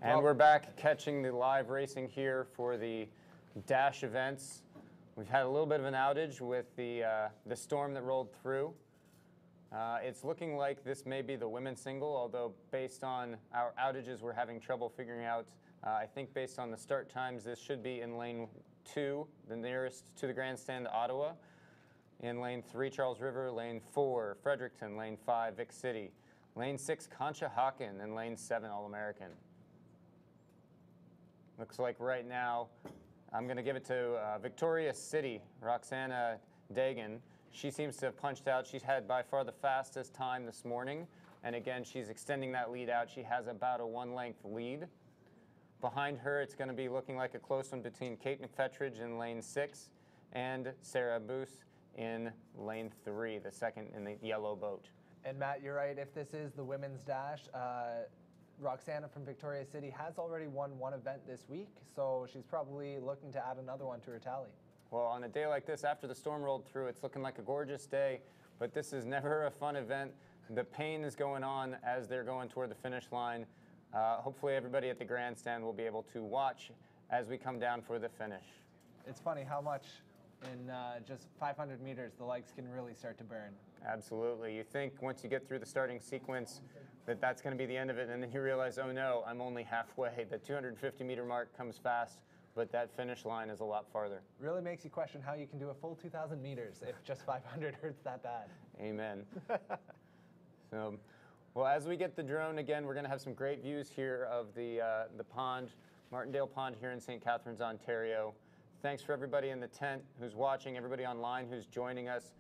And we're back catching the live racing here for the dash events. We've had a little bit of an outage with the storm that rolled through. It's looking like this may be the women's single, although based on our outages, we're having trouble figuring out. I think based on the start times, this should be in lane 2, the nearest to the grandstand, Ottawa. In lane 3, Charles River. Lane 4, Fredericton. Lane 5, Vic City. Lane 6, Conshohocken. And lane 7, All-American. Looks like right now, I'm going to give it to Victoria City, Roxana Dagan. She seems to have punched out. She's had by far the fastest time this morning. And again, she's extending that lead out. She has about a 1-length lead. Behind her, it's going to be looking like a close one between Kate McFetridge in lane 6 and Sarah Boos in lane 3, the second in the yellow boat. And Matt, you're right. If this is the women's dash, Roxana from Victoria City has already won one event this week, so she's probably looking to add another one to her tally. Well, on a day like this, after the storm rolled through, it's looking like a gorgeous day, but this is never a fun event. The pain is going on as they're going toward the finish line. Hopefully everybody at the grandstand will be able to watch as we come down for the finish. It's funny how much in just 500 meters the legs can really start to burn. Absolutely. You think once you get through the starting sequence that that's going to be the end of it, and then you realize, oh no, I'm only halfway. The 250-meter mark comes fast, but that finish line is a lot farther. Really makes you question how you can do a full 2,000 meters if just 500 hurts that bad. Amen. So, well, as we get the drone again, we're going to have some great views here of the pond, Martindale Pond here in St. Catharines, Ontario. Thanks for everybody in the tent who's watching, everybody online who's joining us.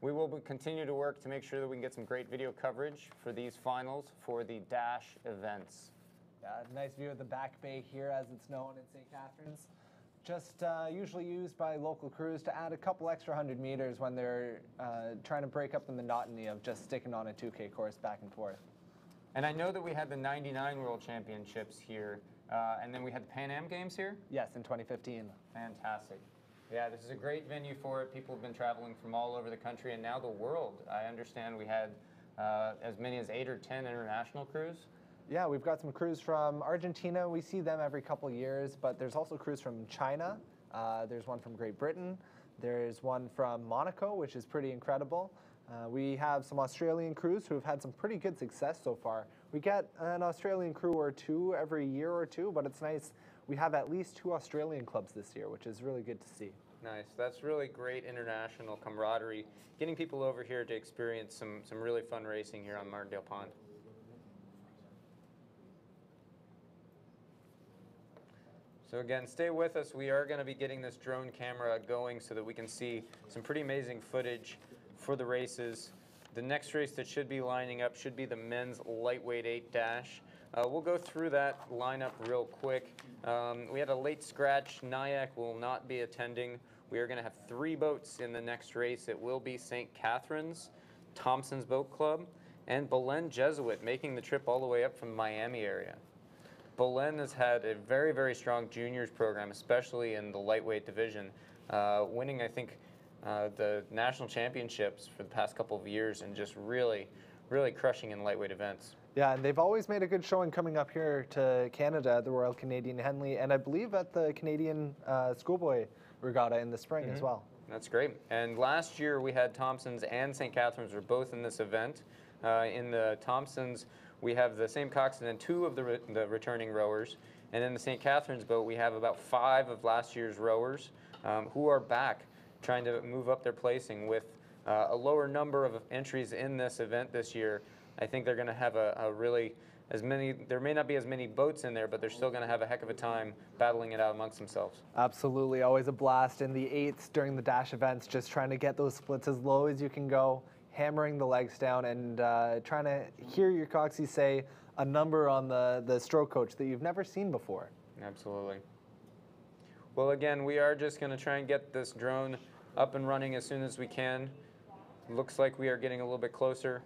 We will continue to work to make sure that we can get some great video coverage for these finals for the dash events. Yeah, nice view of the back bay here, as it's known in St. Catharines. Just usually used by local crews to add a couple extra 100 meters when they're trying to break up the monotony of just sticking on a 2K course back and forth. And I know that we had the 99 World Championships here, and then we had the Pan Am Games here? Yes, in 2015. Fantastic. Yeah, this is a great venue for it. People have been traveling from all over the country and now the world. I understand we had as many as 8 or 10 international crews. Yeah, we've got some crews from Argentina. We see them every couple years, but there's also crews from China. There's one from Great Britain. There's one from Monaco, which is pretty incredible. We have some Australian crews who have had some pretty good success so far. We get an Australian crew or two every year or two, but it's nice. We have at least 2 Australian clubs this year, which is really good to see. Nice. That's really great international camaraderie, getting people over here to experience some really fun racing here on Martindale Pond. So again, stay with us. We are going to be getting this drone camera going so that we can see some pretty amazing footage for the races. The next race that should be lining up should be the men's lightweight 8 dash. We'll go through that lineup real quick. We had a late scratch. Nyack will not be attending. We are going to have 3 boats in the next race. It will be St. Catharines, Thompson's Boat Club, and Belen Jesuit making the trip all the way up from the Miami area. Belen has had a very, very strong juniors program, especially in the lightweight division, winning, I think, the national championships for the past couple of years and just really crushing in lightweight events. Yeah, and they've always made a good showing coming up here to Canada at the Royal Canadian Henley, and I believe at the Canadian Schoolboy Regatta in the spring as well. That's great. And last year we had Thompson's and St. Catharines were both in this event. In the Thompson's, we have the same coxswain and 2 of the returning rowers. And in the St. Catharines boat, we have about 5 of last year's rowers who are back trying to move up their placing with a lower number of entries in this event this year. I think they're going to have there may not be as many boats in there, but they're still going to have a heck of a time battling it out amongst themselves. Absolutely. Always a blast in the 8s during the dash events, just trying to get those splits as low as you can go, hammering the legs down and trying to hear your coxie say a number on the stroke coach that you've never seen before. Absolutely. Well, again, we are just going to try and get this drone up and running as soon as we can. Looks like we are getting a little bit closer.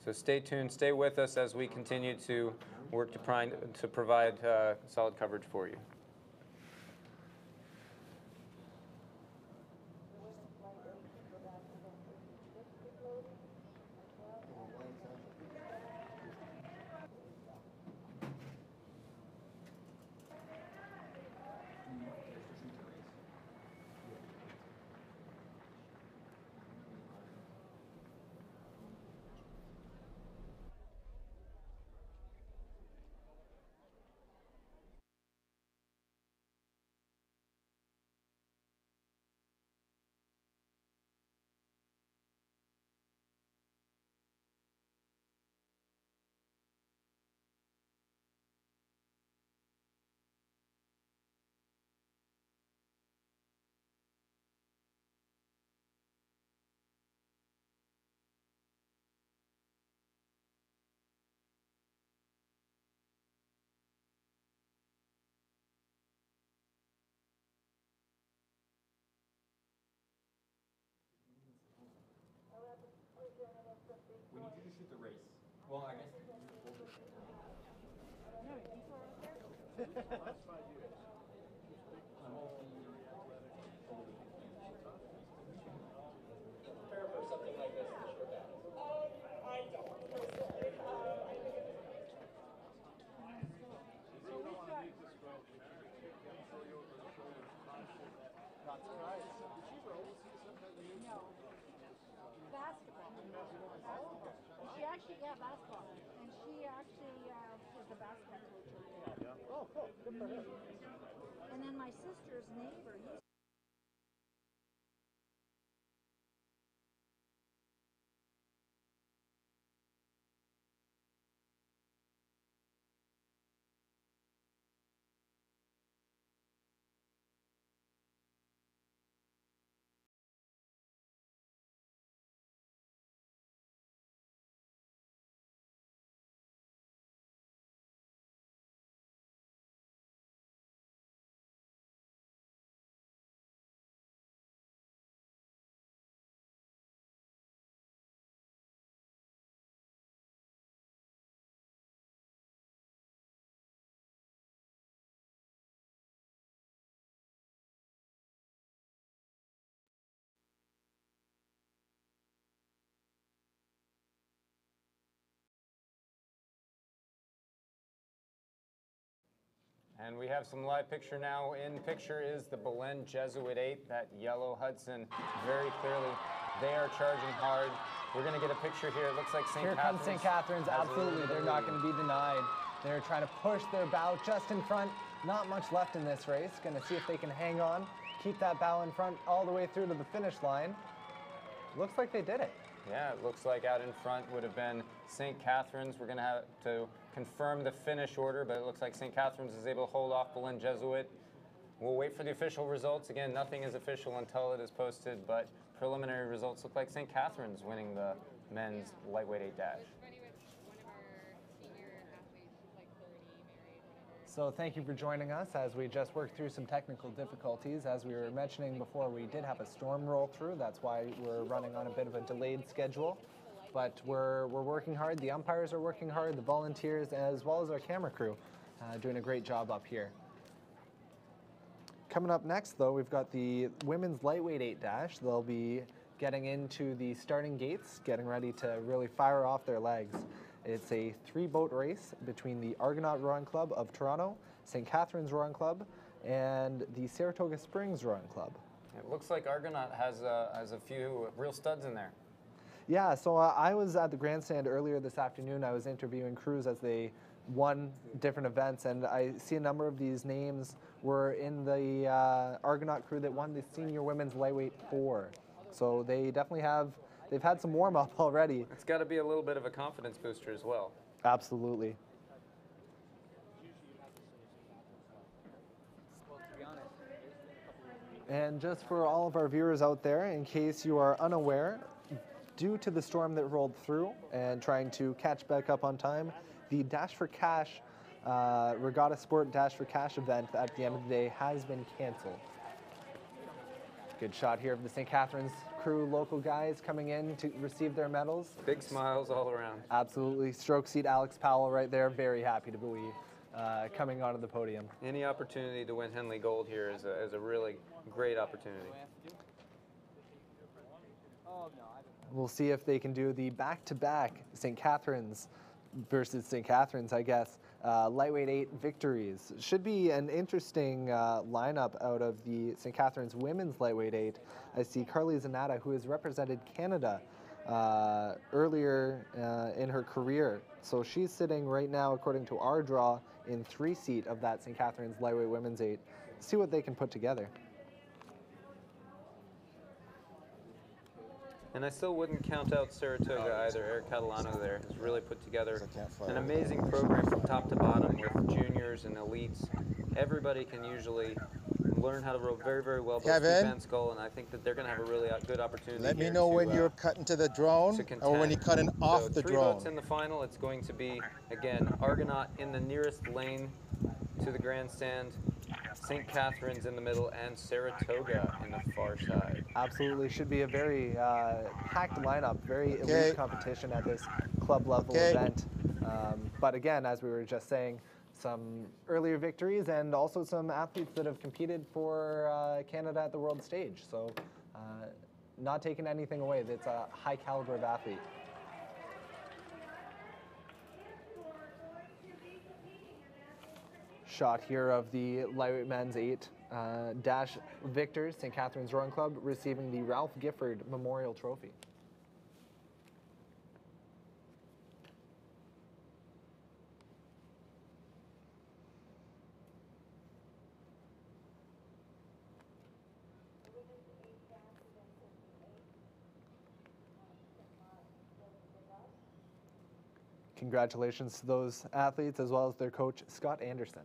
So stay tuned, stay with us as we continue to work to provide solid coverage for you. Well, I guess. Prepare for something like this in the short back. I don't personally. Basketball. She actually, yeah, basketball. And she actually is the basketball coach over there. Oh, cool. Good for her. And then my sister's neighbor used And we have some live picture now. In picture is the Belen Jesuit 8, that yellow Hudson, very clearly. They are charging hard. We're going to get a picture here. It looks like St. Here Catherine's. comes St. Catherine's, absolutely. They're not going to be denied. They're trying to push their bow just in front. Not much left in this race. Going to see if they can hang on, keep that bow in front all the way through to the finish line. Looks like they did it. Yeah, it looks like out in front would have been St. Catherine's. We're going to have to confirm the finish order, but it looks like St. Catherine's is able to hold off Belen Jesuit. We'll wait for the official results. Again, nothing is official until it is posted, but preliminary results look like St. Catherine's winning the men's lightweight 8 dash. It was funny with one of our senior athletes, she's like 30, married, whatever. So thank you for joining us as we just worked through some technical difficulties. As we were mentioning before, we did have a storm roll through. That's why we're running on a bit of a delayed schedule. But we're working hard. The umpires are working hard, the volunteers, as well as our camera crew, doing a great job up here. Coming up next, though, we've got the women's lightweight 8 dash. They'll be getting into the starting gates, getting ready to really fire off their legs. It's a 3-boat race between the Argonaut Rowing Club of Toronto, St. Catherine's Rowing Club, and the Saratoga Springs Rowing Club. It looks like Argonaut has a few real studs in there. Yeah, so I was at the grandstand earlier this afternoon. I was interviewing crews as they won different events, and I see a number of these names were in the Argonaut crew that won the senior women's lightweight 4. So they definitely they've had some warm-up already. It's got to be a little bit of a confidence booster as well. Absolutely. And just for all of our viewers out there, in case you are unaware, due to the storm that rolled through and trying to catch back up on time, the Dash for Cash, Regatta Sport Dash for Cash event at the end of the day has been canceled. Good shot here of the St. Catherine's crew, local guys coming in to receive their medals. Big smiles all around. Absolutely. Stroke seat Alex Powell right there, very happy to be coming onto the podium. Any opportunity to win Henley Gold here is a really great opportunity. We'll see if they can do the back-to-back St. Catherine's versus St. Catherine's, I guess, lightweight 8 victories. Should be an interesting lineup out of the St. Catherine's women's lightweight 8. I see Carly Zanata, who has represented Canada earlier in her career. So she's sitting right now, according to our draw, in 3 seat of that St. Catherine's lightweight women's 8. See what they can put together. And I still wouldn't count out Saratoga either. Eric Catalano there has really put together an amazing program from top to bottom with juniors and elites. Everybody can usually learn how to row very, very well. Kevin, Van Skull, and I think that they're going to have a really good opportunity. let me here know to, when you're cutting to the drone or when you're cutting off the 3 drone. votes in the final. It's going to be, again, Argonaut in the nearest lane to the grandstand, St. Catherine's in the middle, and Saratoga in the far side. Absolutely. Should be a very packed lineup, very elite competition at this club level Okay. event. But again, as we were just saying, some earlier victories and also some athletes that have competed for Canada at the world stage. So not taking anything away. It's a high caliber of athlete. Shot here of the lightweight men's 8 dash victors, St. Catharines Rowing Club, receiving the Ralph Gifford Memorial Trophy. Congratulations to those athletes as well as their coach, Scott Anderson.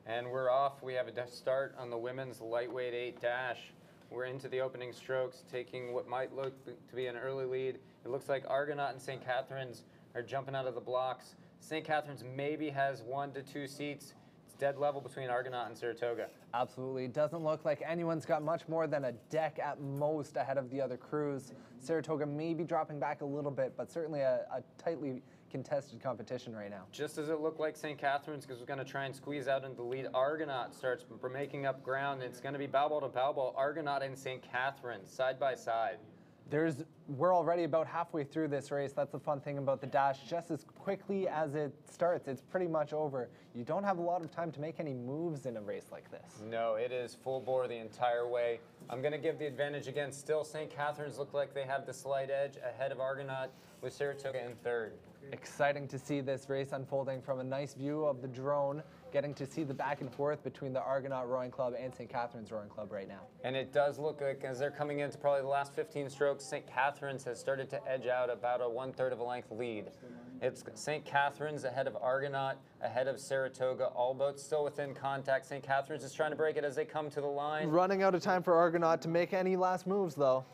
And we're off. We have a start on the women's lightweight 8 dash. We're into the opening strokes, taking what might look to be an early lead. It looks like Argonaut and St. Catharines are jumping out of the blocks. St. Catharines maybe has 1 to 2 seats. It's dead level between Argonaut and Saratoga. Absolutely. It doesn't look like anyone's got much more than a deck at most ahead of the other crews. Saratoga may be dropping back a little bit, but certainly a tightly contested competition right now. Just as it looked like St. Catharines was going to try and squeeze out into the lead, Argonaut starts making up ground. It's going to be bow ball to bow ball, Argonaut and St. Catharines side by side. We're already about halfway through this race. That's the fun thing about the dash. Just as quickly as it starts, it's pretty much over. You don't have a lot of time to make any moves in a race like this. No, it is full bore the entire way. I'm going to give the advantage again. Still, St. Catharines look like they have the slight edge ahead of Argonaut with Saratoga in third. Exciting to see this race unfolding from a nice view of the drone, getting to see the back and forth between the Argonaut Rowing Club and St. Catharines Rowing Club right now. And it does look like as they're coming into probably the last 15 strokes, St. Catharines has started to edge out about a 1/3 of a length lead. It's St. Catharines ahead of Argonaut, ahead of Saratoga, all boats still within contact. St. Catharines is trying to break it as they come to the line. Running out of time for Argonaut to make any last moves though.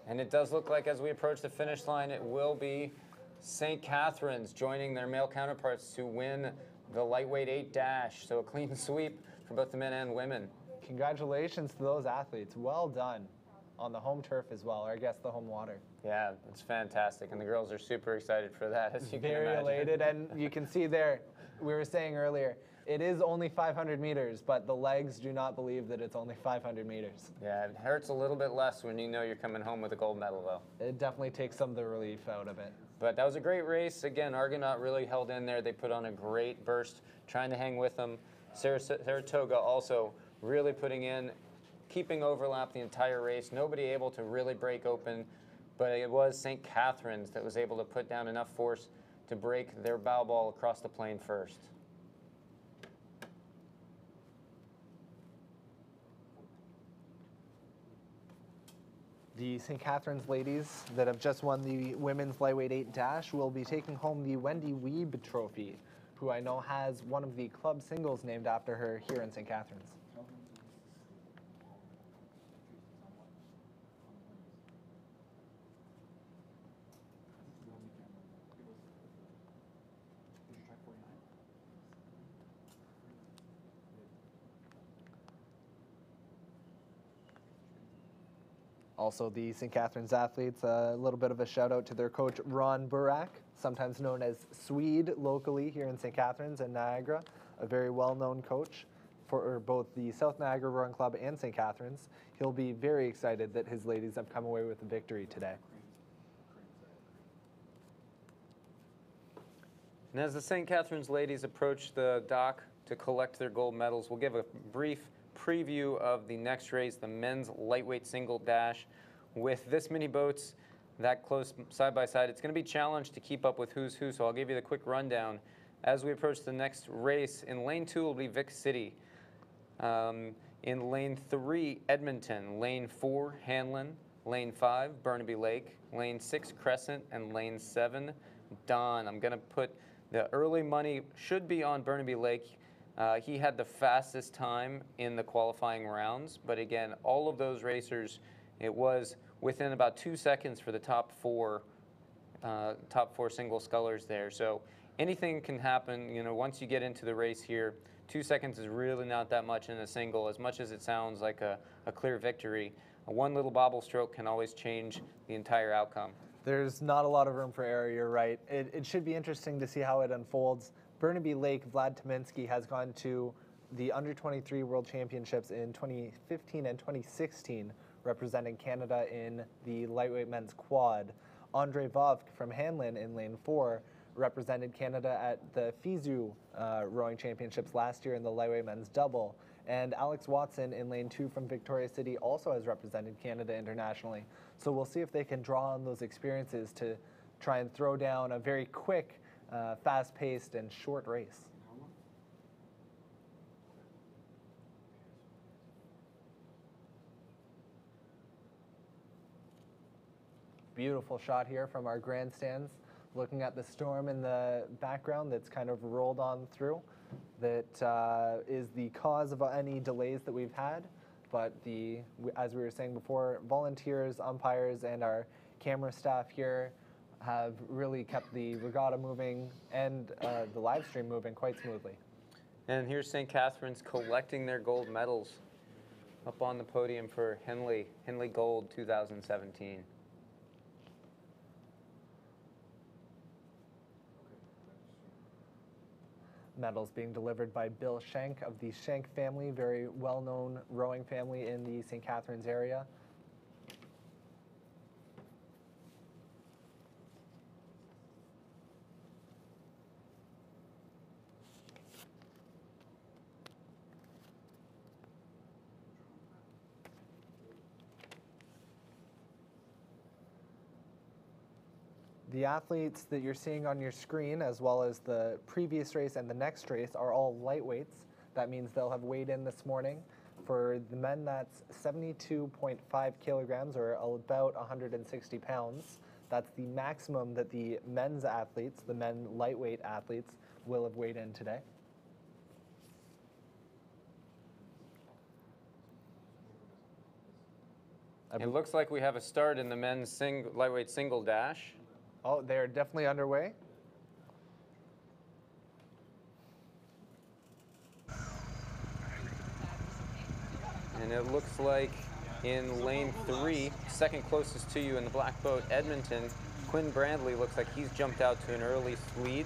And it does look like as we approach the finish line, it will be St. Catharines joining their male counterparts to win the lightweight 8 dash. So a clean sweep for both the men and women. Congratulations to those athletes. Well done on the home turf as well, or I guess the home water. Yeah, it's fantastic. And the girls are super excited for that, as you can Very imagine. elated, and you can see there, we were saying earlier, it is only 500 meters, but the legs do not believe that it's only 500 meters. Yeah, it hurts a little bit less when you know you're coming home with a gold medal, though. It definitely takes some of the relief out of it. But that was a great race. Again, Argonaut really held in there. They put on a great burst, trying to hang with them. Saratoga also really putting in, keeping overlap the entire race. Nobody able to really break open, but it was St. Catharines that was able to put down enough force to break their bow ball across the plane first. The St. Catharines ladies that have just won the women's lightweight 8 dash will be taking home the Wendy Weeb Trophy, who I know has one of the club singles named after her here in St. Catharines. Also, the St. Catharines athletes, a little bit of a shout out to their coach, Ron Burak, sometimes known as Swede locally here in St. Catharines and Niagara, a very well-known coach for both the South Niagara Rowing Club and St. Catharines. He'll be very excited that his ladies have come away with a victory today. And as the St. Catharines ladies approach the dock to collect their gold medals, we'll give a brief preview of the next race, the men's lightweight single dash. With this many boats that close side by side, it's going to be challenged to keep up with who's who, so I'll give you the quick rundown. As we approach the next race, in lane 2 will be Vic City. In lane 3, Edmonton. Lane 4, Hanley. Lane 5, Burnaby Lake. Lane 6, Crescent. And lane 7, Don. I'm going to put the early money should be on Burnaby Lake. He had the fastest time in the qualifying rounds, but again, all of those racers, it was within about 2 seconds for the top four single scullers there. So anything can happen. You know, once you get into the race here, 2 seconds is really not that much in a single. As much as it sounds like a clear victory, one little bobble stroke can always change the entire outcome. There's not a lot of room for error, you're right. It should be interesting to see how it unfolds. Burnaby Lake, Vlad Tominski has gone to the Under-23 World Championships in 2015 and 2016, representing Canada in the lightweight men's quad. Andre Vovk from Henley in lane 4 represented Canada at the FISU rowing championships last year in the lightweight men's double. And Alex Watson in lane 2 from Victoria City also has represented Canada internationally. So we'll see if they can draw on those experiences to try and throw down a very quick, fast-paced and short race. Beautiful shot here from our grandstands, looking at the storm in the background that's kind of rolled on through. That is the cause of any delays that we've had. But as we were saying before, volunteers, umpires, and our camera staff here have really kept the regatta moving and the live stream moving quite smoothly. And here's St. Catharines collecting their gold medals up on the podium for Henley Gold 2017. Medals being delivered by Bill Schenk of the Schenk family, very well-known rowing family in the St. Catharines area. The athletes that you're seeing on your screen, as well as the previous race and the next race, are all lightweights. That means they'll have weighed in this morning. For the men, that's 72.5 kilograms, or about 160 pounds. That's the maximum that the men's athletes, the men lightweight athletes, will have weighed in today. It looks like we have a start in the men's lightweight single dash. Oh, they're definitely underway. And it looks like in lane 3, second closest to you in the black boat, Edmonton, Quinn Brandley looks like he's jumped out to an early lead.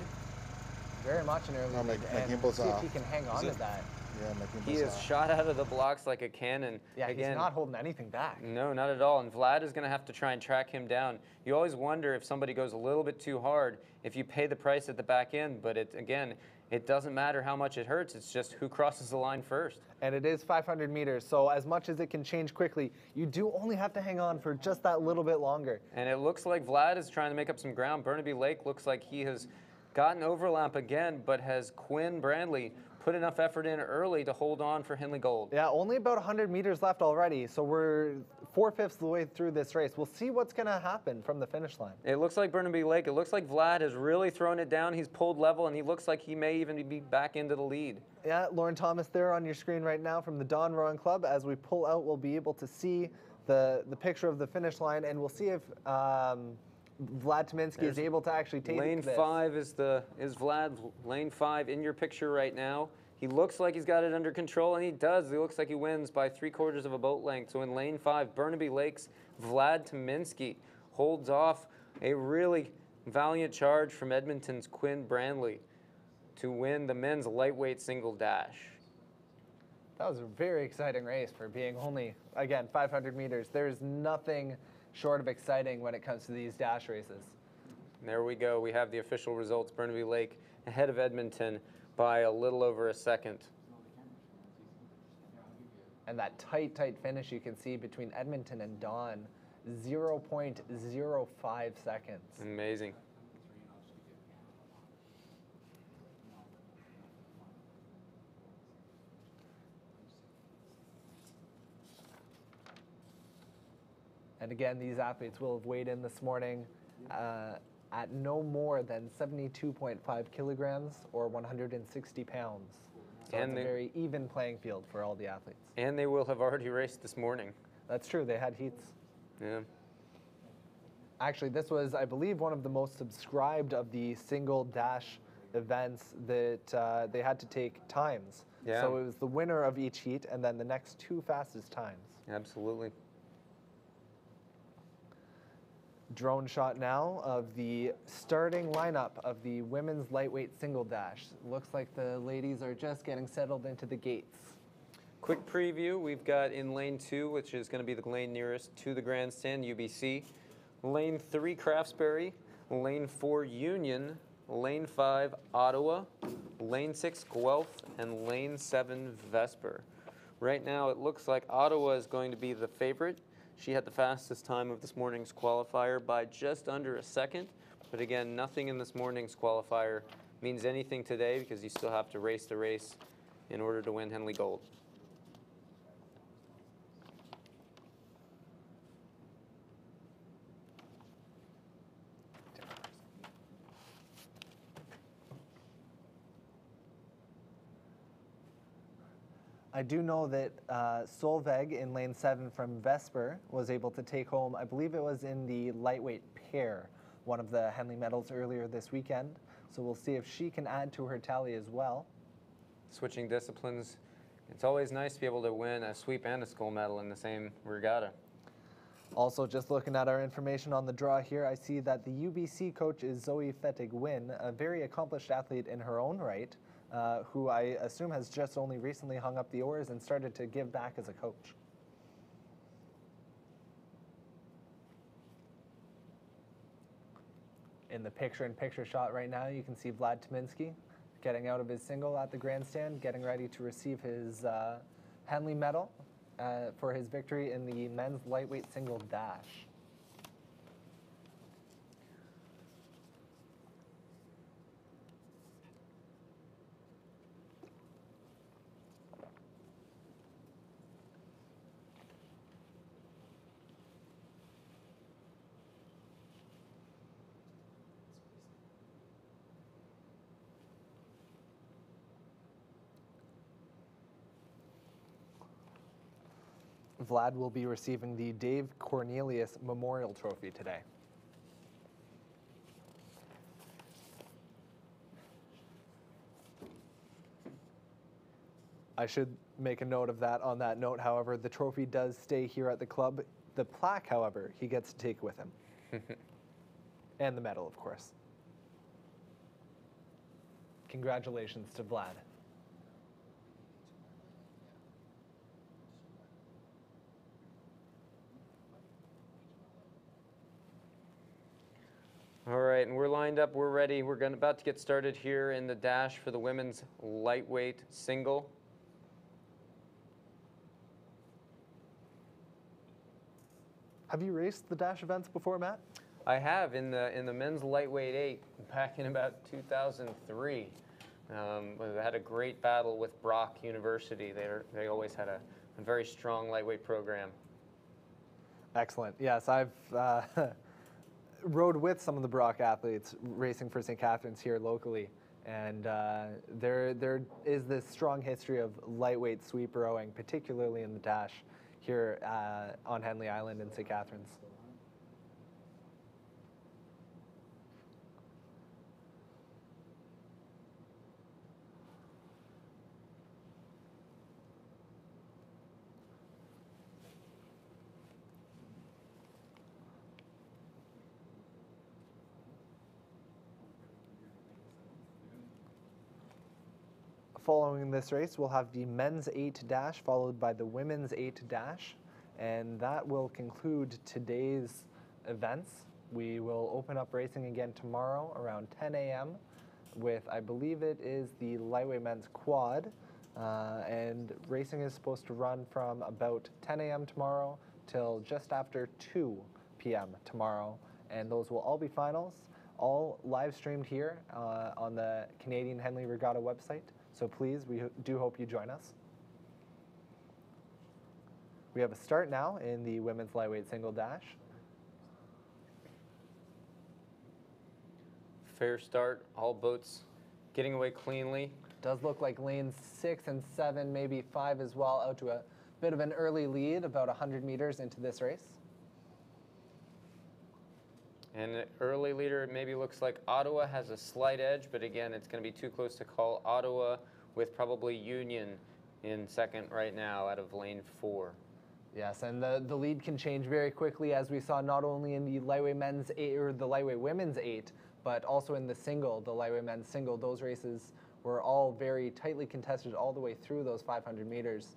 Very much an early lead. And see if he can hang on to that. Yeah, he is shot out of the blocks like a cannon. Yeah, again, he's not holding anything back. No, not at all. And Vlad is going to have to try and track him down. You always wonder if somebody goes a little bit too hard, if you pay the price at the back end. But again, it doesn't matter how much it hurts. It's just who crosses the line first. And it is 500 meters, so as much as it can change quickly, you do only have to hang on for just that little bit longer. And it looks like Vlad is trying to make up some ground. Burnaby Lake looks like he has gotten overlap again, but has Quinn Brandley put enough effort in early to hold on for Henley Gold. Yeah, only about 100 meters left already, so we're 4/5 of the way through this race. We'll see what's going to happen from the finish line. It looks like Burnaby Lake. It looks like Vlad has really thrown it down. He's pulled level, and he looks like he may even be back into the lead. Yeah, Lauren Thomas there on your screen right now from the Dawn Rowing Club. As we pull out, we'll be able to see the picture of the finish line, and we'll see if Vlad Tominski is able to actually take Lane this. 5 is Vlad. Lane 5 in your picture right now. He looks like he's got it under control, and he does. He looks like he wins by 3/4 of a boat length. So in lane 5, Burnaby Lake's Vlad Tominski holds off a really valiant charge from Edmonton's Quinn Brandley to win the men's lightweight single dash. That was a very exciting race for being only, again, 500 meters. There's nothing short of exciting when it comes to these dash races. And there we go. We have the official results. Burnaby Lake ahead of Edmonton by a little over a second. And that tight finish you can see between Edmonton and Dawn, 0.05 seconds. Amazing. And again, these athletes will have weighed in this morning at no more than 72.5 kilograms or 160 pounds. So it's a very even playing field for all the athletes. And they will have already raced this morning. That's true. They had heats. Yeah. Actually, this was, I believe, one of the most subscribed of the single dash events that they had to take times. Yeah. So it was the winner of each heat and then the next 2 fastest times. Absolutely. Drone shot now of the starting lineup of the women's lightweight single dash. Looks like the ladies are just getting settled into the gates. Quick preview, we've got in lane 2, which is going to be the lane nearest to the grandstand, UBC. Lane 3, Craftsbury. Lane 4, Union. Lane 5, Ottawa. Lane 6, Guelph. And lane 7, Vesper. Right now, it looks like Ottawa is going to be the favorite. She had the fastest time of this morning's qualifier by just under a second. But again, nothing in this morning's qualifier means anything today because you still have to race the race in order to win Henley Gold. I do know that Solveig in lane 7 from Vesper was able to take home, I believe it was in the lightweight pair, one of the Henley medals earlier this weekend. So we'll see if she can add to her tally as well. Switching disciplines, it's always nice to be able to win a sweep and a scull medal in the same regatta. Also, just looking at our information on the draw here, I see that the UBC coach is Zoe Fettig-Wynn, a very accomplished athlete in her own right, who I assume has just only recently hung up the oars and started to give back as a coach. In the picture-in-picture shot right now, you can see Vlad Tominski getting out of his single at the grandstand, getting ready to receive his Henley medal for his victory in the men's lightweight single dash. Vlad will be receiving the Dave Cornelius Memorial Trophy today. I should make a note of that. On that note, however, the trophy does stay here at the club. The plaque, however, he gets to take with him. And the medal, of course. Congratulations to Vlad. All right, and we're lined up, we're ready. We're about to get started here in the dash for the women's lightweight single. Have you raced the dash events before, Matt? I have in the men's lightweight 8 back in about 2003. We had a great battle with Brock University. They always had a very strong lightweight program. Excellent. Yes, I've rode with some of the Brock athletes racing for St. Catharines here locally, and there is this strong history of lightweight sweep rowing, particularly in the dash here on Henley Island in St. Catharines. Following this race, we'll have the men's 8 dash followed by the women's 8 dash, and that will conclude today's events. We will open up racing again tomorrow around 10 a.m. with, I believe it is the lightweight men's quad, and racing is supposed to run from about 10 a.m. tomorrow till just after 2 p.m. tomorrow, and those will all be finals, all live streamed here on the Canadian Henley Regatta website. So please, we do hope you join us. We have a start now in the women's lightweight single dash. Fair start, all boats getting away cleanly. Does look like lanes 6 and 7, maybe 5 as well, out to a bit of an early lead, about 100 meters into this race. And an early leader maybe looks like Ottawa has a slight edge, but again, it's going to be too close to call. Ottawa with probably Union in second right now out of lane 4. Yes, and the lead can change very quickly, as we saw not only in the lightweight men's 8 or the lightweight women's 8, but also in the single, the lightweight men's single. Those races were all very tightly contested all the way through those 500 meters.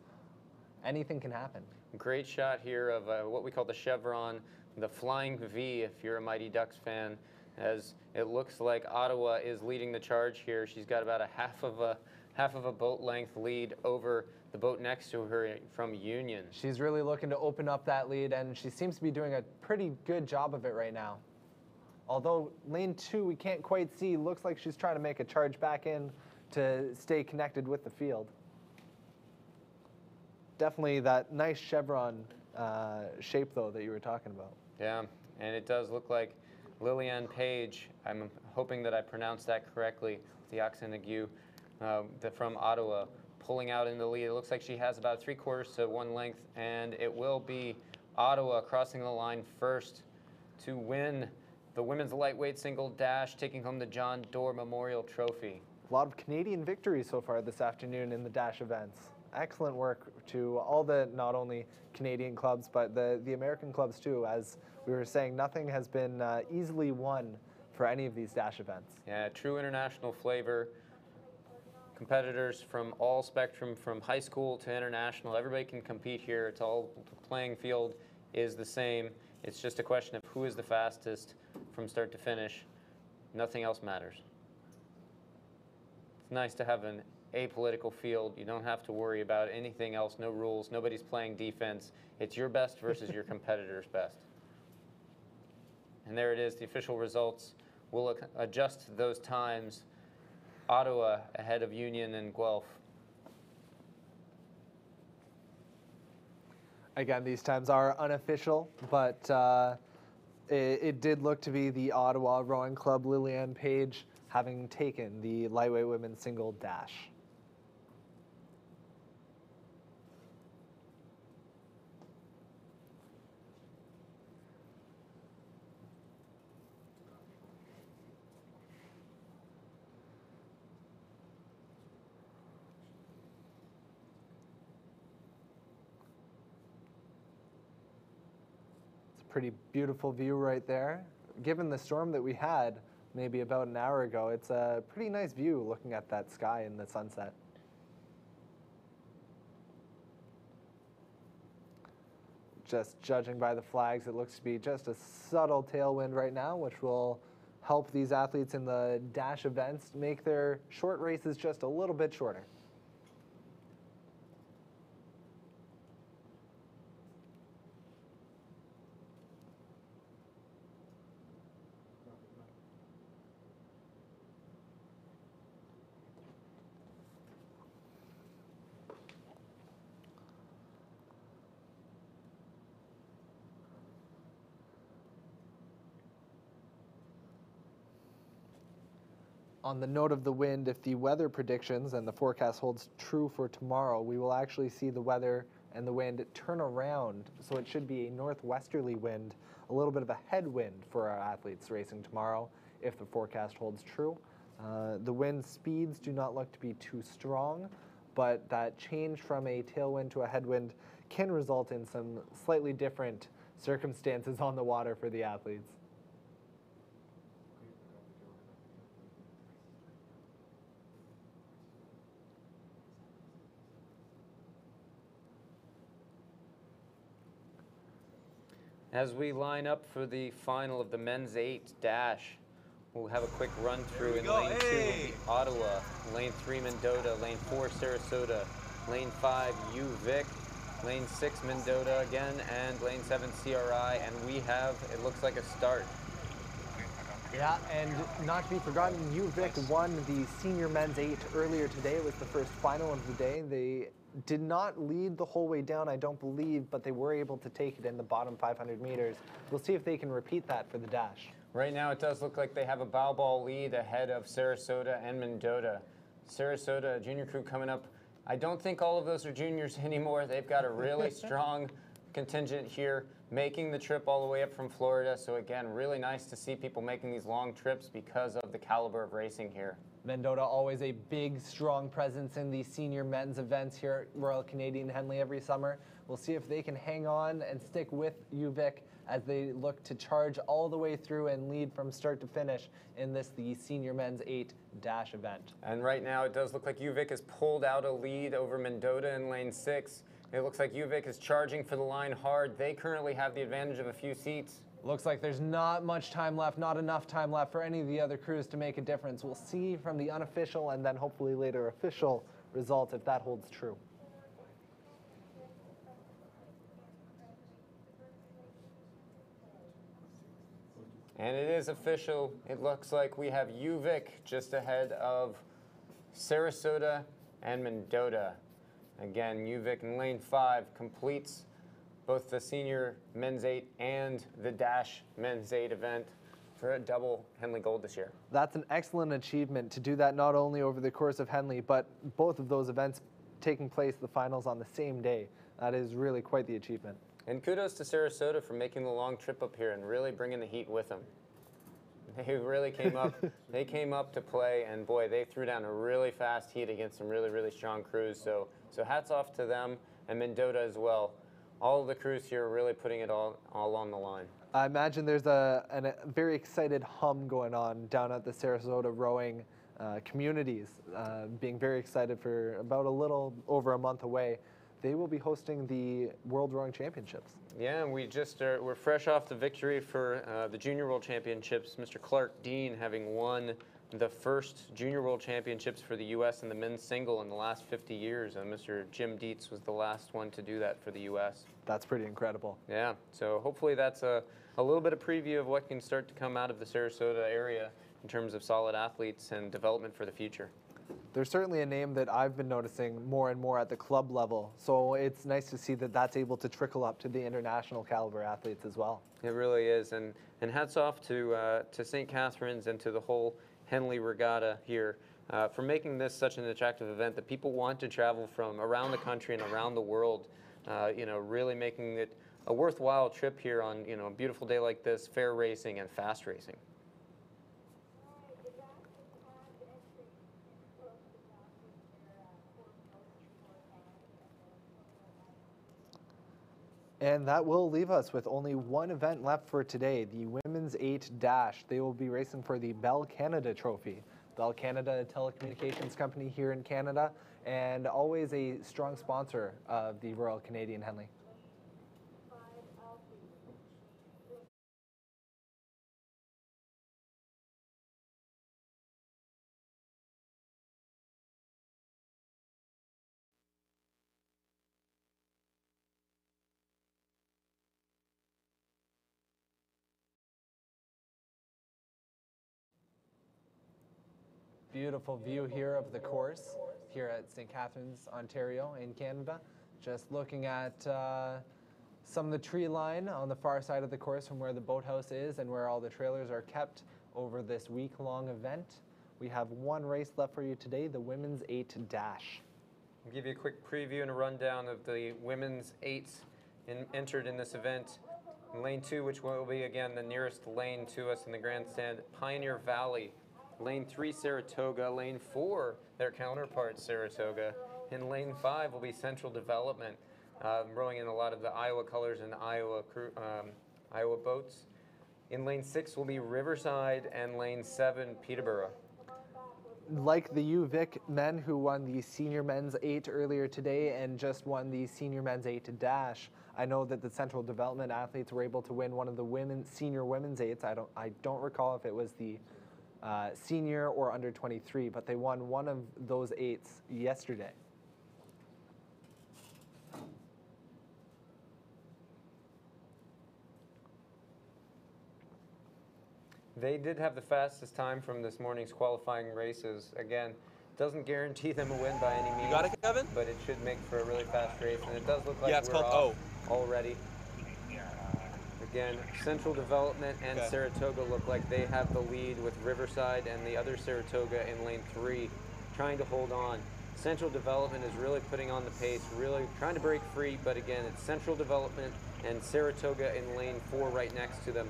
Anything can happen. Great shot here of what we call the chevron, the flying V, if you're a Mighty Ducks fan, as it looks like Ottawa is leading the charge here. She's got about a half of a boat length lead over the boat next to her from Union. She's really looking to open up that lead, and she seems to be doing a pretty good job of it right now. Although lane 2 we can't quite see, looks like she's trying to make a charge back in to stay connected with the field. Definitely that nice chevron shape, though, that you were talking about. Yeah, and it does look like Lillian Page, I'm hoping that I pronounced that correctly, the accent aigu, from Ottawa, pulling out in the lead. It looks like she has about 3/4 to 1 length, and it will be Ottawa crossing the line first to win the women's lightweight single dash, taking home the John Doerr Memorial Trophy. A lot of Canadian victories so far this afternoon in the dash events. Excellent work to all the not only Canadian clubs, but the American clubs too. As we were saying, nothing has been easily won for any of these dash events. Yeah, true international flavor. Competitors from all spectrum, from high school to international, everybody can compete here. It's all, the playing field is the same. It's just a question of who is the fastest from start to finish. Nothing else matters. It's nice to have an apolitical field. You don't have to worry about anything else, no rules, nobody's playing defense. It's your best versus your competitor's best. And there it is, the official results. We'll adjust those times. Ottawa ahead of Union and Guelph. Again, these times are unofficial, but it did look to be the Ottawa Rowing Club, Lillian Page, having taken the lightweight women's single dash. Pretty beautiful view right there. Given the storm that we had maybe about an hour ago, it's a pretty nice view looking at that sky and the sunset. Just judging by the flags, it looks to be just a subtle tailwind right now, which will help these athletes in the dash events make their short races just a little bit shorter. On the note of the wind, if the weather predictions and the forecast holds true for tomorrow, we will actually see the weather and the wind turn around. So it should be a northwesterly wind, a little bit of a headwind for our athletes racing tomorrow if the forecast holds true. The wind speeds do not look to be too strong, but that change from a tailwind to a headwind can result in some slightly different circumstances on the water for the athletes. As we line up for the final of the men's 8 dash, we'll have a quick run through. In lane 2 will be Ottawa, lane 3 Mendota, lane 4 Sarasota, lane 5 UVic, lane 6 Mendota again, and lane 7 CRI, and we have, it looks like a start. Yeah, and not to be forgotten, UVic won the senior men's 8 earlier today. It was the first final of the day. They did not lead the whole way down, I don't believe, but they were able to take it in the bottom 500 meters. We'll see if they can repeat that for the dash. Right now it does look like they have a bow ball lead ahead of Sarasota and Mendota. Sarasota, junior crew coming up. I don't think all of those are juniors anymore. They've got a really strong contingent here, making the trip all the way up from Florida. So again, really nice to see people making these long trips because of the caliber of racing here. Mendota, always a big, strong presence in the senior men's events here at Royal Canadian Henley every summer. We'll see if they can hang on and stick with UVic as they look to charge all the way through and lead from start to finish in the senior men's 8 dash event. And right now it does look like UVic has pulled out a lead over Mendota in lane 6. It looks like UVic is charging for the line hard. They currently have the advantage of a few seats. Looks like there's not much time left, not enough time left for any of the other crews to make a difference. We'll see from the unofficial and then hopefully later official results if that holds true. And it is official. It looks like we have UVic just ahead of Sarasota and Mendota. Again, UVic in lane 5 completes both the senior men's 8 and the dash men's 8 event for a double Henley Gold this year. That's an excellent achievement to do that not only over the course of Henley, but both of those events taking place, the finals on the same day. That is really quite the achievement. And kudos to Sarasota for making the long trip up here and really bringing the heat with them. They really came up. They came up to play, and boy, they threw down a really fast heat against some really, really strong crews. So hats off to them and Mendota as well. All of the crews here are really putting it all on the line. I imagine there's a very excited hum going on down at the Sarasota rowing communities, being very excited for about a little over a month away. They will be hosting the World Rowing Championships. Yeah, and we're fresh off the victory for the Junior World Championships. Mr. Clark Dean having won the first Junior World Championships for the U.S. in the men's single in the last 50 years. And Mr. Jim Dietz was the last one to do that for the U.S. That's pretty incredible. Yeah, so hopefully that's a little bit of preview of what can start to come out of the Sarasota area in terms of solid athletes and development for the future. There's certainly a name that I've been noticing more and more at the club level, so it's nice to see that that's able to trickle up to the international caliber athletes as well. It really is, and hats off to St. Catharines and to the whole Henley Regatta here for making this such an attractive event that people want to travel from around the country and around the world. Really making it a worthwhile trip here on a beautiful day like this, fair racing and fast racing. And that will leave us with only one event left for today, the Women's 8 Dash. They will be racing for the Bell Canada Trophy. Bell Canada, a telecommunications company here in Canada, and always a strong sponsor of the Royal Canadian Henley. Beautiful view here of the course here at St. Catharines, Ontario in Canada. Just looking at some of the tree line on the far side of the course from where the boathouse is and where all the trailers are kept over this week-long event. We have one race left for you today, the Women's 8 Dash. I'll give you a quick preview and a rundown of the Women's 8 entered in this event. In lane 2, which will be, again, the nearest lane to us in the grandstand, Pioneer Valley. Lane 3, Saratoga. Lane 4, their counterpart, Saratoga. In lane 5 will be Central Development, rowing in a lot of the Iowa colors and Iowa boats. In lane 6 will be Riverside, and lane 7, Peterborough. Like the UVic men who won the Senior Men's 8 earlier today and just won the Senior Men's 8 Dash, I know that the Central Development athletes were able to win one of the Senior Women's 8s. I don't recall if it was the senior or under 23, but they won one of those 8s yesterday. They did have the fastest time from this morning's qualifying races. Again, doesn't guarantee them a win by any means. You got it, Kevin? But it should make for a really fast race, and it does look like it's we're called off already. Again, Central Development and Saratoga look like they have the lead with Riverside and the other Saratoga in lane 3 trying to hold on. Central Development is really putting on the pace, really trying to break free, but again, it's Central Development and Saratoga in lane 4 right next to them,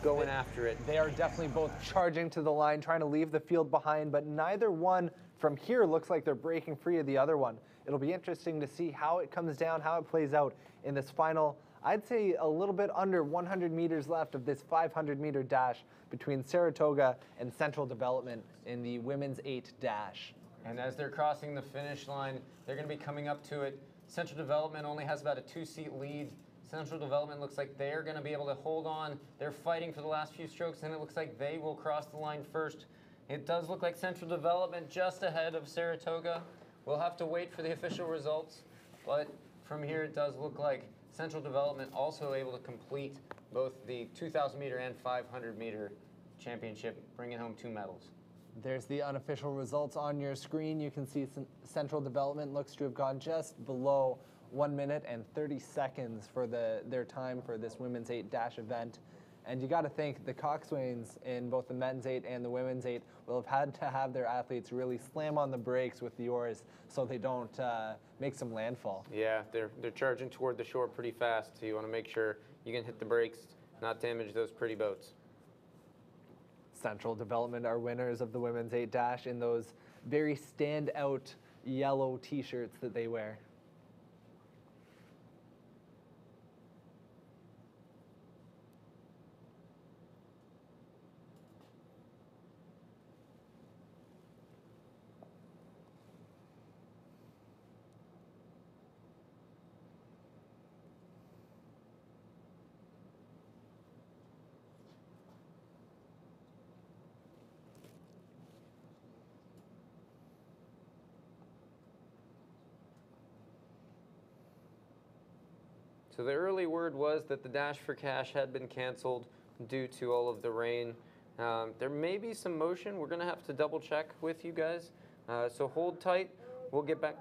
going after it. They are definitely both charging to the line, trying to leave the field behind, but neither one from here looks like they're breaking free of the other one. It'll be interesting to see how it comes down, how it plays out in this final, I'd say a little bit under 100 meters left of this 500-meter dash between Saratoga and Central Development in the women's 8 dash. And as they're crossing the finish line, they're going to be coming up to it. Central Development only has about a 2-seat lead. Central Development looks like they're going to be able to hold on. They're fighting for the last few strokes, and it looks like they will cross the line first. It does look like Central Development just ahead of Saratoga. We'll have to wait for the official results, but from here it does look like Central Development also able to complete both the 2,000-meter and 500-meter championship, bringing home 2 medals. There's the unofficial results on your screen. You can see Central Development looks to have gone just below 1 minute and 30 seconds for their time for this women's 8 dash event. And you got to think the coxswains in both the men's 8 and the women's 8 will have had to have their athletes really slam on the brakes with the oars so they don't make some landfall. Yeah, they're charging toward the shore pretty fast, so you want to make sure you can hit the brakes, not damage those pretty boats. Central Development are winners of the women's 8 dash in those very standout yellow t-shirts that they wear. So the early word was that the Dash for Cash had been canceled due to all of the rain. There may be some motion. We're going to have to double check with you guys. So hold tight. We'll get back.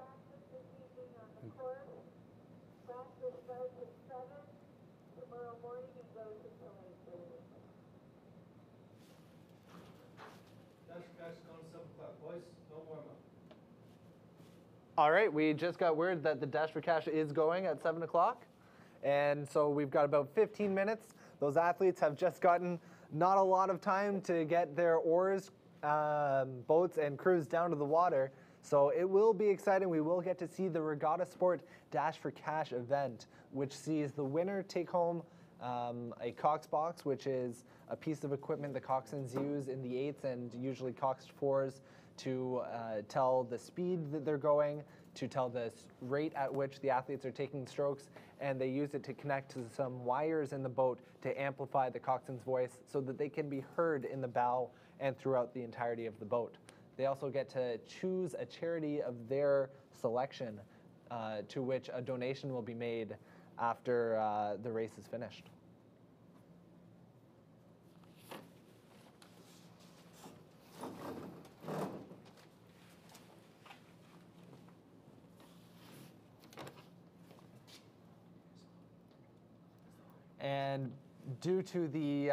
All right, we just got word that the Dash for Cash is going at 7 o'clock. And so we've got about 15 minutes. Those athletes have just gotten not a lot of time to get their oars, boats, and crews down to the water. So it will be exciting. We will get to see the Regatta Sport Dash for Cash event, which sees the winner take home a cox box, which is a piece of equipment the coxswains use in the 8s and usually cox 4s to tell the speed that they're going, to tell the rate at which the athletes are taking strokes, and they use it to connect to some wires in the boat to amplify the coxswain's voice so that they can be heard in the bow and throughout the entirety of the boat. They also get to choose a charity of their selection to which a donation will be made after the race is finished. And due to the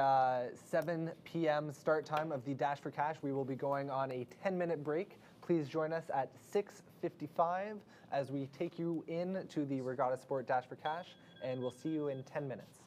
7 p.m. start time of the Dash for Cash, we will be going on a 10-minute break. Please join us at 6:55 as we take you in to the Regatta Sport Dash for Cash, and we'll see you in 10 minutes.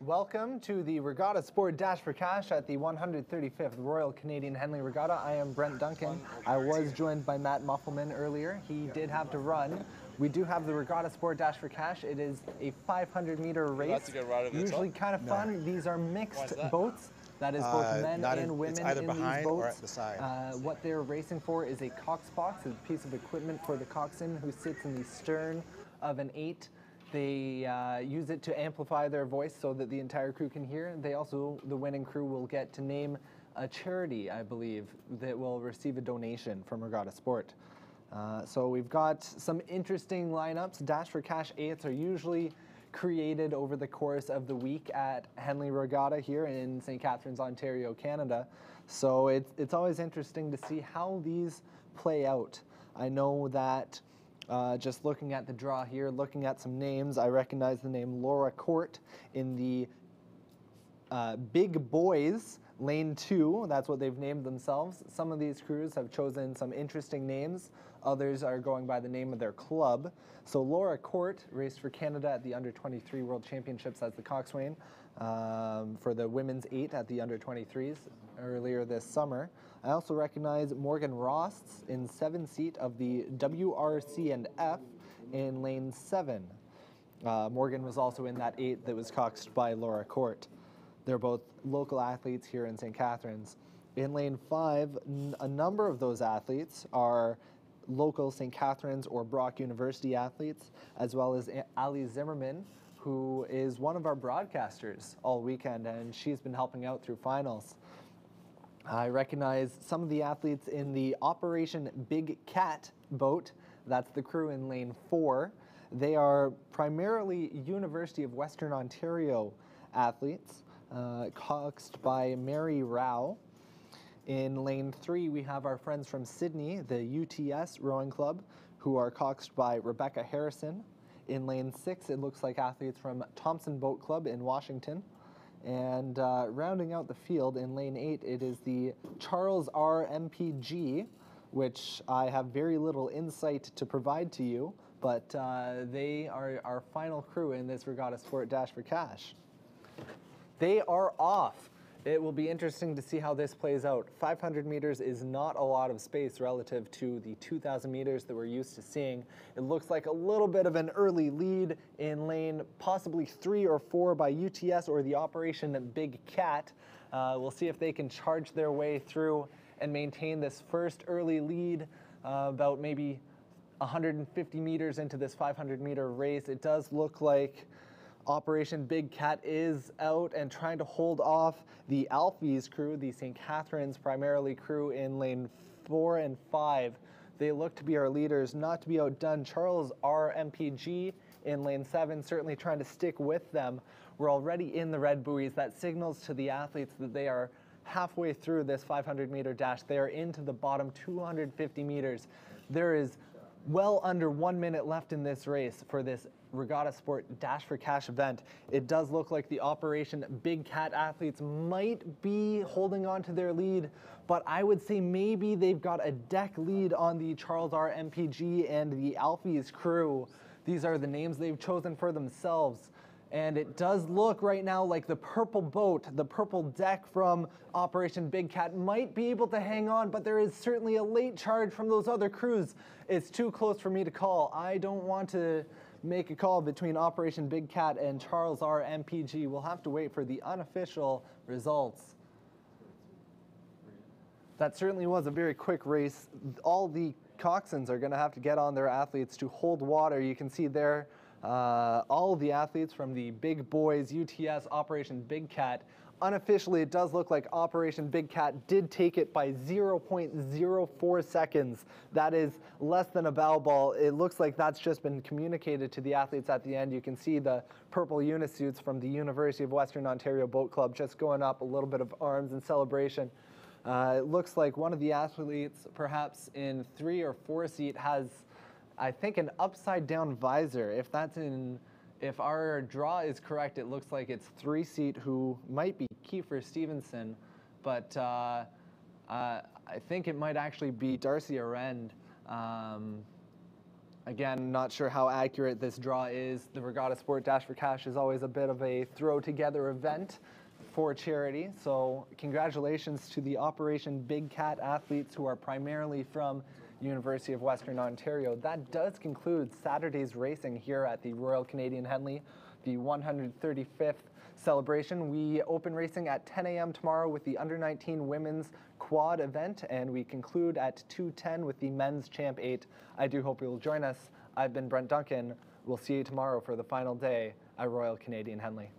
Welcome to the Regatta Sport Dash for Cash at the 135th Royal Canadian Henley Regatta. I am Brent Duncan. I was joined by Matt Muffelman earlier. He did have to run. We do have the Regatta Sport Dash for Cash. It is a 500-meter race, usually kind of fun. These are mixed boats. That is both men and women it's either in behind these boats. or at the side. What they're racing for is a cox box, a piece of equipment for the coxswain who sits in the stern of an 8. They use it to amplify their voice so that the entire crew can hear. They also, the winning crew, will get to name a charity, I believe, that will receive a donation from Regatta Sport. So we've got some interesting lineups. Dash for Cash 8s are usually created over the course of the week at Henley Regatta here in St. Catharines, Ontario, Canada. So it's always interesting to see how these play out. I know that just looking at the draw here, looking at some names, I recognize the name Laura Court in the Big Boys Lane 2. That's what they've named themselves. Some of these crews have chosen some interesting names. Others are going by the name of their club. So Laura Court raced for Canada at the Under-23 World Championships as the coxswain for the women's 8 at the Under-23s earlier this summer. I also recognize Morgan Ross in 7 seat of the WRC and F in lane 7. Morgan was also in that 8 that was coxed by Laura Court. They're both local athletes here in St. Catharines. In lane 5, a number of those athletes are local St. Catharines or Brock University athletes, as well as Ali Zimmerman, who is one of our broadcasters all weekend, and she's been helping out through finals. I recognize some of the athletes in the Operation Big Cat boat. That's the crew in lane 4. They are primarily University of Western Ontario athletes, coxed by Mary Rao. In lane 3, we have our friends from Sydney, the UTS Rowing Club, who are coxed by Rebecca Harrison. In lane 6, it looks like athletes from Thompson Boat Club in Washington. And rounding out the field in lane 8, it is the Charles R. MPG, which I have very little insight to provide to you, but they are our final crew in this Regatta Sport Dash for Cash. They are off. It will be interesting to see how this plays out. 500 meters is not a lot of space relative to the 2,000 meters that we're used to seeing. It looks like a little bit of an early lead in lane possibly 3 or 4 by UTS or the Operation Big Cat. We'll see if they can charge their way through and maintain this first early lead about maybe 150 meters into this 500 meter race. It does look like Operation Big Cat is out and trying to hold off the Alfies crew, the St. Catharines primarily crew in lane 4 and 5. They look to be our leaders, not to be outdone. Charles R. MPG in lane 7, certainly trying to stick with them. We're already in the red buoys. That signals to the athletes that they are halfway through this 500 meter dash. They are into the bottom 250 meters. There is well under 1 minute left in this race for this Regatta Sport Dash for Cash event. It does look like the Operation Big Cat athletes might be holding on to their lead, but I would say maybe they've got a deck lead on the Charles R. MPG and the Alfies crew. These are the names they've chosen for themselves. And it does look right now like the purple boat, the purple deck from Operation Big Cat might be able to hang on, but there is certainly a late charge from those other crews. It's too close for me to call. I don't want to make a call between Operation Big Cat and Charles R. MPG. We'll have to wait for the unofficial results. That certainly was a very quick race. All the coxswains are going to have to get on their athletes to hold water. You can see there all of the athletes from the Big Boys, UTS, Operation Big Cat. Unofficially, it does look like Operation Big Cat did take it by 0.04 seconds. That is less than a bow ball. It looks like that's just been communicated to the athletes at the end. You can see the purple unisuits from the University of Western Ontario Boat Club just going up, a little bit of arms in celebration. It looks like one of the athletes, perhaps in 3 or 4 seat, has, I think, an upside down visor. If our draw is correct, it looks like it's 3 seat, who might be Kiefer Stevenson, but I think it might actually be Darcy Arend. Again, not sure how accurate this draw is. The Regatta Sport Dash for Cash is always a bit of a throw-together event for charity. So congratulations to the Operation Big Cat athletes who are primarily from University of Western Ontario. That does conclude Saturday's racing here at the Royal Canadian Henley, the 135th celebration. We open racing at 10 a.m. tomorrow with the under-19 women's quad event, and we conclude at 2:10 with the men's Champ 8. I do hope you'll join us. I've been Brent Duncan. We'll see you tomorrow for the final day at Royal Canadian Henley.